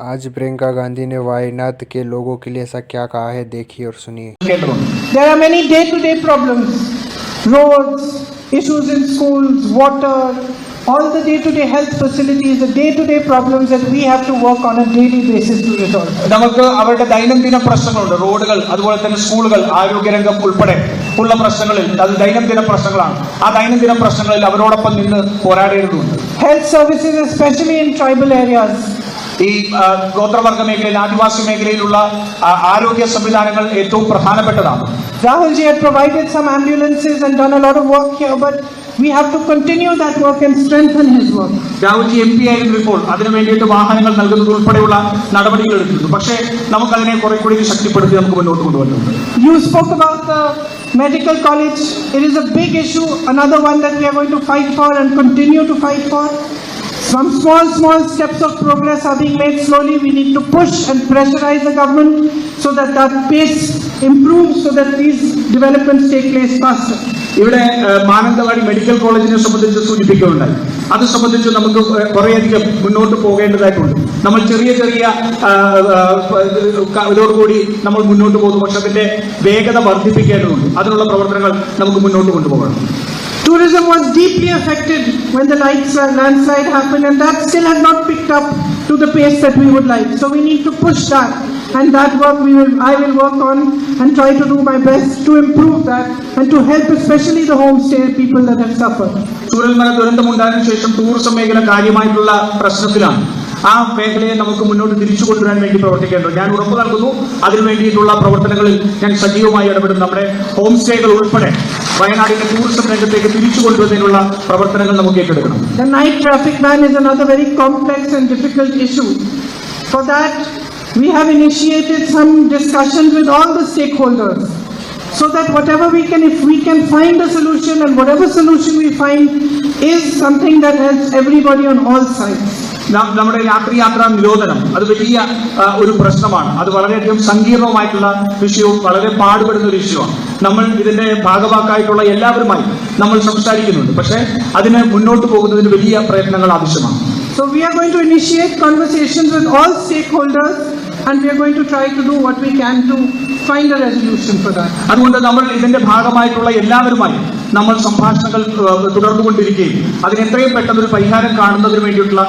आज प्रियंका गांधी ने वायनाड के लोगों के लिए ऐसा क्या कहा है, देखिए और सुनिए। There are many day-to-day problems, roads, issues in schools, water, all the day-to-day health facilities, the day-to-day problems that we have to work on a daily basis to resolve. നമുക്ക് അവരുടെ ദൈനംദിന പ്രശ്നങ്ങളുണ്ട്, റോഡുകൾ, അതുപോലെ തന്നെ സ്കൂളുകൾ, ആരോഗ്യരംഗം ഉൾപ്പെടെ ഉള്ള പ്രശ്നങ്ങളിൽ അത് ദൈനംദിന പ്രശ്നങ്ങളാണ്. ആ ദൈനംദിന പ്രശ്നങ്ങളിൽ അവരോടൊപ്പം നിന്ന് പോരാടേണ്ടതുണ്ട്. Health services, especially in tribal areas. ഈ ഗോത്രവർഗ മേഖലയിൽ, ആദിവാസി മേഖലയിലുള്ള ആരോഗ്യ സംവിധാനങ്ങൾ ഏറ്റവും പ്രധാനപ്പെട്ടതാണ്. Rahul ji had provided some ambulances and done a lot of work here, but we have to continue that work and strengthen his work. Rahulji MP ആയിരുന്നപ്പോൾ അതിനു വേണ്ടിയിട്ട് വാഹനങ്ങൾ നൽകുന്നത് ഉൾപ്പെടെയുള്ള നടപടികൾ എടുത്തിരുന്നു. പക്ഷേ നമുക്കതിനെ കുറെ കൂടി ശക്തിപ്പെടുത്തി നമുക്ക് മുന്നോട്ട് കൊണ്ടുവരുന്നുണ്ട്. You spoke about the medical college. It is a big issue, another one that we are going to fight for and continue to fight for. Some small steps of progress are being made slowly. We need to push and pressurize the government so that pace improves, so that these developments take place faster. ഇവിടെ Mananthavady medical കോളേജിനെ സംബന്ധിച്ച് സൂചിപ്പിക്കുകയുണ്ടായി. അത് സംബന്ധിച്ച് നമുക്ക് കുറേയധികം മുന്നോട്ട് പോകേണ്ടതായിട്ടുണ്ട്. നമ്മൾ ചെറിയ ഇതോടുകൂടി നമ്മൾ മുന്നോട്ട് പോകുന്നു, പക്ഷെ അതിന്റെ വേഗത വർദ്ധിപ്പിക്കേണ്ടതുണ്ട്. അതിനുള്ള പ്രവർത്തനങ്ങൾ നമുക്ക് മുന്നോട്ട് കൊണ്ടുപോകണം. Tourism was deeply affected when the landslide happened, and that still has not picked up to the pace that we would like. So we need to push that, and that work I will work on and try to do my best to improve that and to help especially the homestay people that have suffered. Chooralmala ദുരന്തമുണ്ടായതിനു ശേഷം tourism മേഖല കാര്യമായിട്ടുള്ള പ്രശ്നത്തിലാണ്. ആ മേഖലയെ നമുക്ക് മുന്നോട്ട് തിരിച്ചു കൊണ്ടുവരാൻ വേണ്ടി പ്രവർത്തിക്കേണ്ടത്. ഞാൻ ഉറപ്പു നൽകുന്നു, അതിനു വേണ്ടിയിട്ടുള്ള പ്രവർത്തനങ്ങളിൽ ഞാൻ സജീവമായി ഇടപെടും. നമ്മുടെ ഹോം സ്റ്റേകൾ ഉൾപ്പെടെ വയനാടിന്റെ ടൂറിസം രംഗത്തേക്ക് തിരിച്ചു കൊണ്ടുവരുന്നതിനുള്ള പ്രവർത്തനങ്ങൾ നമുക്ക് ഏറ്റെടുക്കണം. The night traffic ban is another very complex and difficult issue. For that, we have initiated some discussions with all the stakeholders, so that if we can find a solution, and whatever solution we find is something that helps everybody on all sides. നമ്മുടെ യാത്രാ നിരോധനം അത് വലിയ ഒരു പ്രശ്നമാണ്. അത് വളരെയധികം സങ്കീർണമായിട്ടുള്ള വിഷയവും വളരെ പാടുപെടുന്ന ഒരു വിഷയമാണ്. നമ്മൾ ഇതിന്റെ ഭാഗവാക്കായിട്ടുള്ള എല്ലാവരുമായി നമ്മൾ സംസാരിക്കുന്നുണ്ട്. പക്ഷേ അതിന് മുന്നോട്ട് പോകുന്നതിന് വലിയ പ്രയത്നങ്ങൾ ആവശ്യമാണ്. So we are going to initiate conversations with all stakeholders, and we are going to try to do what we can to find a resolution for that. അതുകൊണ്ട് നമ്മൾ ഇതിന്റെ ഭാഗമായിട്ടുള്ള എല്ലാവരുമായി നമ്മൾ സംഭാഷണങ്ങൾ തുടർന്നുകൊണ്ടിരിക്കുകയും അതിന് എത്രയും പെട്ടെന്ന് ഒരു പരിഹാരം കാണുന്നതിന് വേണ്ടിയിട്ടുള്ള